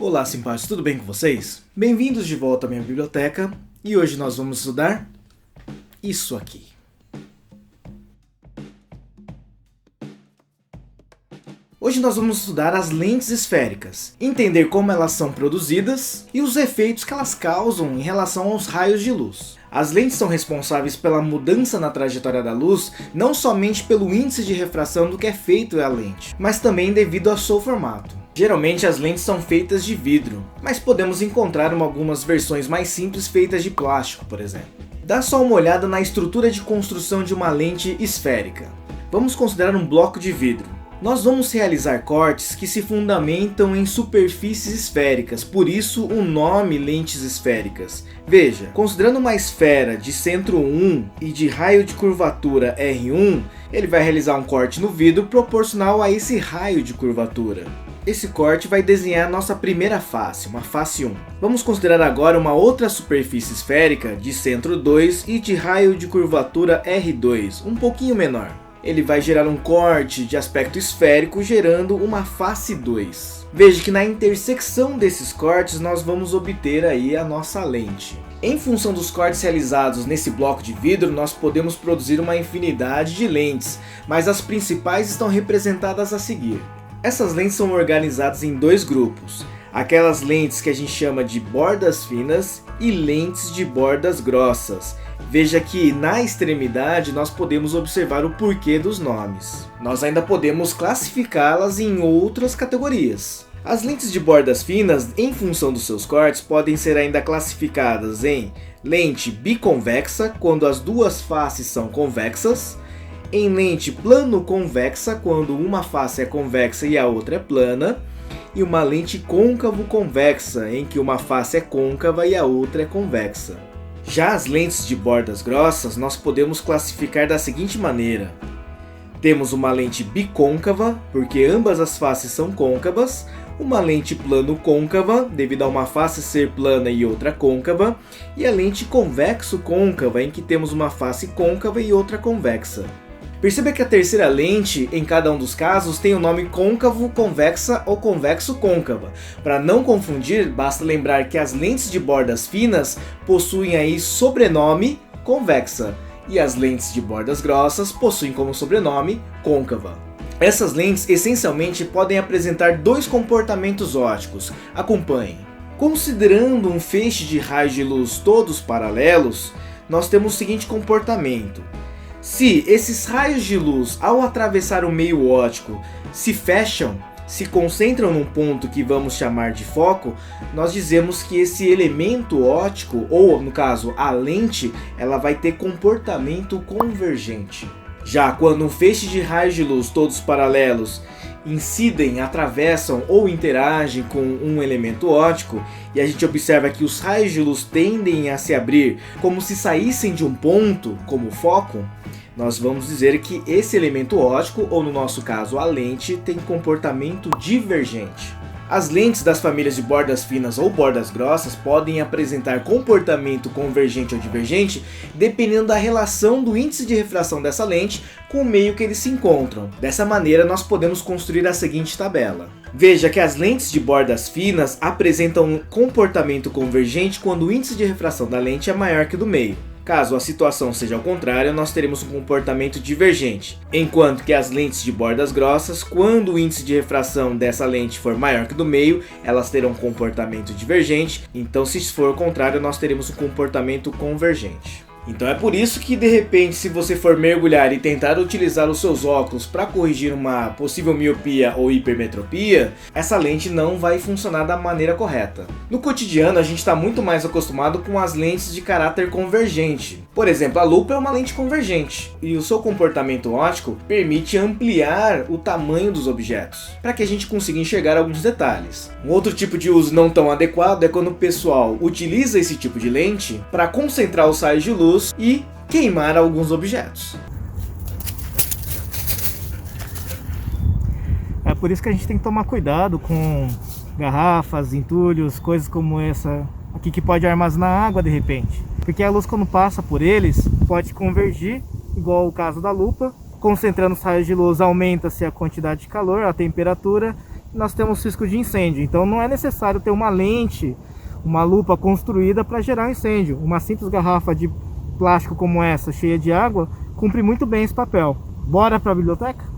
Olá, simpáticos, tudo bem com vocês? Bem-vindos de volta à minha biblioteca e hoje nós vamos estudar isso aqui. Hoje nós vamos estudar as lentes esféricas, entender como elas são produzidas e os efeitos que elas causam em relação aos raios de luz. As lentes são responsáveis pela mudança na trajetória da luz, não somente pelo índice de refração do que é feito a lente, mas também devido ao seu formato. Geralmente as lentes são feitas de vidro, mas podemos encontrar algumas versões mais simples feitas de plástico, por exemplo. Dá só uma olhada na estrutura de construção de uma lente esférica. Vamos considerar um bloco de vidro. Nós vamos realizar cortes que se fundamentam em superfícies esféricas, por isso o nome lentes esféricas. Veja, considerando uma esfera de centro 1 e de raio de curvatura R1, ele vai realizar um corte no vidro proporcional a esse raio de curvatura. Esse corte vai desenhar nossa primeira face, uma face 1. Vamos considerar agora uma outra superfície esférica de centro 2 e de raio de curvatura R2, um pouquinho menor. Ele vai gerar um corte de aspecto esférico, gerando uma face 2. Veja que na intersecção desses cortes nós vamos obter aí a nossa lente. Em função dos cortes realizados nesse bloco de vidro, nós podemos produzir uma infinidade de lentes, mas as principais estão representadas a seguir. Essas lentes são organizadas em dois grupos. Aquelas lentes que a gente chama de bordas finas e lentes de bordas grossas. Veja que na extremidade nós podemos observar o porquê dos nomes. Nós ainda podemos classificá-las em outras categorias. As lentes de bordas finas, em função dos seus cortes, podem ser ainda classificadas em lente biconvexa, quando as duas faces são convexas, em lente plano-convexa, quando uma face é convexa e a outra é plana, e uma lente côncavo-convexa, em que uma face é côncava e a outra é convexa. Já as lentes de bordas grossas nós podemos classificar da seguinte maneira. Temos uma lente bicôncava, porque ambas as faces são côncavas, uma lente plano-côncava, devido a uma face ser plana e outra côncava, e a lente convexo-côncava, em que temos uma face côncava e outra convexa. Perceba que a terceira lente, em cada um dos casos, tem o nome côncavo, convexa ou convexo-côncava. Para não confundir, basta lembrar que as lentes de bordas finas possuem aí sobrenome convexa, e as lentes de bordas grossas possuem como sobrenome côncava. Essas lentes essencialmente podem apresentar dois comportamentos ópticos. Acompanhem. Considerando um feixe de raios de luz todos paralelos, nós temos o seguinte comportamento. Se esses raios de luz, ao atravessar o meio óptico, se fecham, se concentram num ponto que vamos chamar de foco, nós dizemos que esse elemento óptico, ou no caso a lente, ela vai ter comportamento convergente. Já quando um feixe de raios de luz todos paralelos incidem, atravessam ou interagem com um elemento óptico, e a gente observa que os raios de luz tendem a se abrir como se saíssem de um ponto, como foco, nós vamos dizer que esse elemento óptico, ou no nosso caso a lente, tem comportamento divergente. As lentes das famílias de bordas finas ou bordas grossas podem apresentar comportamento convergente ou divergente dependendo da relação do índice de refração dessa lente com o meio que eles se encontram. Dessa maneira nós podemos construir a seguinte tabela. Veja que as lentes de bordas finas apresentam um comportamento convergente quando o índice de refração da lente é maior que o do meio. Caso a situação seja ao contrário, nós teremos um comportamento divergente, enquanto que as lentes de bordas grossas, quando o índice de refração dessa lente for maior que do meio, elas terão um comportamento divergente, então se for ao contrário, nós teremos um comportamento convergente. Então é por isso que de repente, se você for mergulhar e tentar utilizar os seus óculos para corrigir uma possível miopia ou hipermetropia, essa lente não vai funcionar da maneira correta. No cotidiano a gente está muito mais acostumado com as lentes de caráter convergente. Por exemplo, a lupa é uma lente convergente e o seu comportamento óptico permite ampliar o tamanho dos objetos, para que a gente consiga enxergar alguns detalhes. Um outro tipo de uso não tão adequado é quando o pessoal utiliza esse tipo de lente para concentrar os raios de luz e queimar alguns objetos. É por isso que a gente tem que tomar cuidado com garrafas, entulhos, coisas como essa aqui que pode armazenar água de repente. Porque a luz, quando passa por eles, pode convergir, igual o caso da lupa. Concentrando os raios de luz, aumenta-se a quantidade de calor, a temperatura, nós temos risco de incêndio. Então não é necessário ter uma lente, uma lupa construída para gerar um incêndio. Uma simples garrafa de plástico como essa, cheia de água, cumpre muito bem esse papel. Bora para a biblioteca?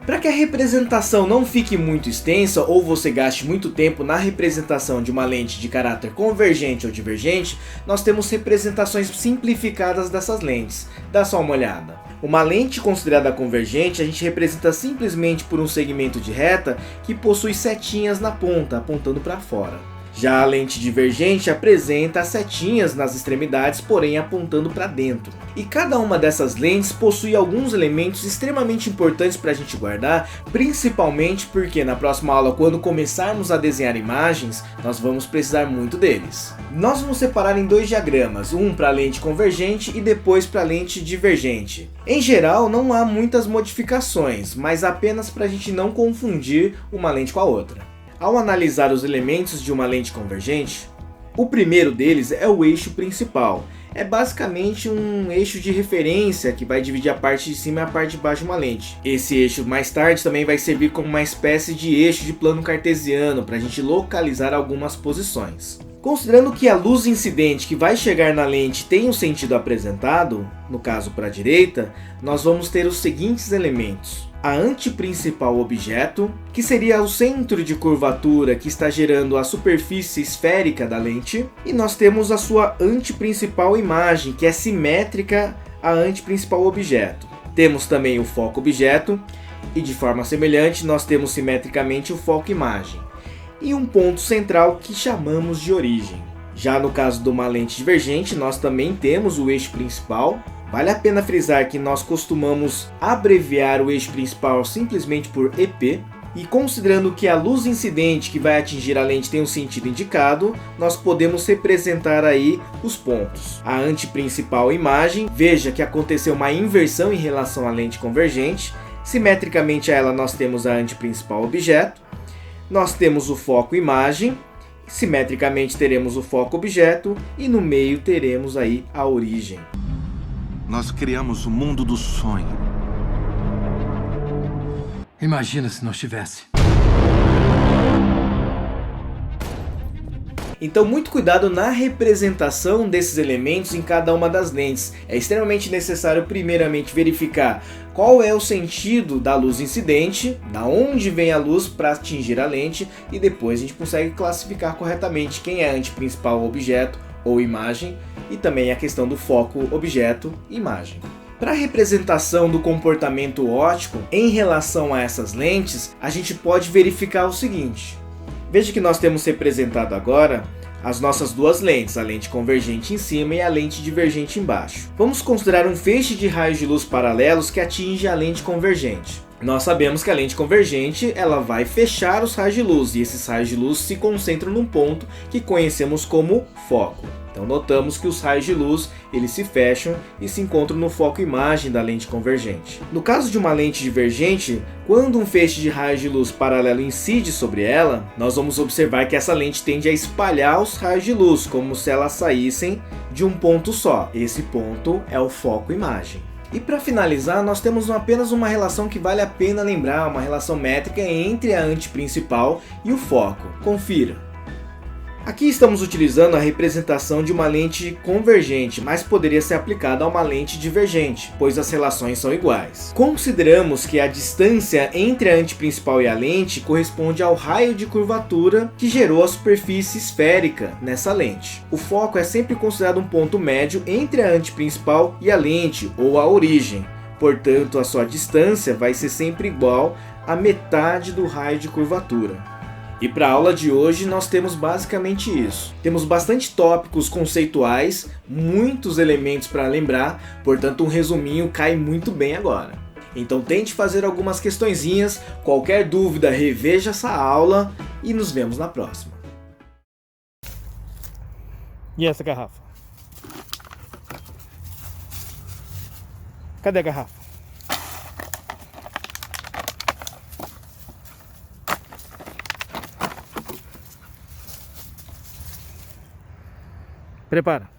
Para que a representação não fique muito extensa ou você gaste muito tempo na representação de uma lente de caráter convergente ou divergente, nós temos representações simplificadas dessas lentes. Dá só uma olhada. Uma lente considerada convergente a gente representa simplesmente por um segmento de reta que possui setinhas na ponta, apontando para fora. Já a lente divergente apresenta as setinhas nas extremidades, porém apontando para dentro. E cada uma dessas lentes possui alguns elementos extremamente importantes para a gente guardar, principalmente porque na próxima aula, quando começarmos a desenhar imagens, nós vamos precisar muito deles. Nós vamos separar em dois diagramas, um para a lente convergente e depois para a lente divergente. Em geral, não há muitas modificações, mas apenas para a gente não confundir uma lente com a outra. Ao analisar os elementos de uma lente convergente, o primeiro deles é o eixo principal. É basicamente um eixo de referência que vai dividir a parte de cima e a parte de baixo de uma lente. Esse eixo mais tarde também vai servir como uma espécie de eixo de plano cartesiano para a gente localizar algumas posições. Considerando que a luz incidente que vai chegar na lente tem um sentido apresentado, no caso para a direita, nós vamos ter os seguintes elementos. A anteprincipal objeto, que seria o centro de curvatura que está gerando a superfície esférica da lente, e nós temos a sua anteprincipal imagem, que é simétrica à anteprincipal objeto. Temos também o foco objeto, e de forma semelhante nós temos simetricamente o foco imagem, e um ponto central que chamamos de origem. Já no caso de uma lente divergente, nós também temos o eixo principal. Vale a pena frisar que nós costumamos abreviar o eixo principal simplesmente por EP, e considerando que a luz incidente que vai atingir a lente tem um sentido indicado, nós podemos representar aí os pontos. A anteprincipal imagem, veja que aconteceu uma inversão em relação à lente convergente. Simetricamente a ela nós temos a anteprincipal objeto, nós temos o foco imagem, simetricamente teremos o foco objeto e no meio teremos aí a origem. Nós criamos o mundo do sonho. Imagina se não estivesse. Então muito cuidado na representação desses elementos em cada uma das lentes. É extremamente necessário primeiramente verificar qual é o sentido da luz incidente, da onde vem a luz para atingir a lente, e depois a gente consegue classificar corretamente quem é a anteprincipal objeto ou imagem, e também a questão do foco objeto e imagem. Para a representação do comportamento óptico em relação a essas lentes, a gente pode verificar o seguinte. Veja que nós temos representado agora as nossas duas lentes, a lente convergente em cima e a lente divergente embaixo. Vamos considerar um feixe de raios de luz paralelos que atinge a lente convergente. Nós sabemos que a lente convergente ela vai fechar os raios de luz, e esses raios de luz se concentram num ponto que conhecemos como foco. Então notamos que os raios de luz eles se fecham e se encontram no foco imagem da lente convergente. No caso de uma lente divergente, quando um feixe de raios de luz paralelo incide sobre ela, nós vamos observar que essa lente tende a espalhar os raios de luz, como se elas saíssem de um ponto só. Esse ponto é o foco imagem. E para finalizar, nós temos apenas uma relação que vale a pena lembrar, uma relação métrica entre a anteprincipal e o foco. Confira. Aqui estamos utilizando a representação de uma lente convergente, mas poderia ser aplicada a uma lente divergente, pois as relações são iguais. Consideramos que a distância entre a anteprincipal e a lente corresponde ao raio de curvatura que gerou a superfície esférica nessa lente. O foco é sempre considerado um ponto médio entre a anteprincipal e a lente, ou a origem. Portanto, a sua distância vai ser sempre igual à metade do raio de curvatura. E para a aula de hoje nós temos basicamente isso. Temos bastante tópicos conceituais, muitos elementos para lembrar, portanto um resuminho cai muito bem agora. Então tente fazer algumas questõezinhas, qualquer dúvida reveja essa aula e nos vemos na próxima. E essa garrafa? Cadê a garrafa? Prepara.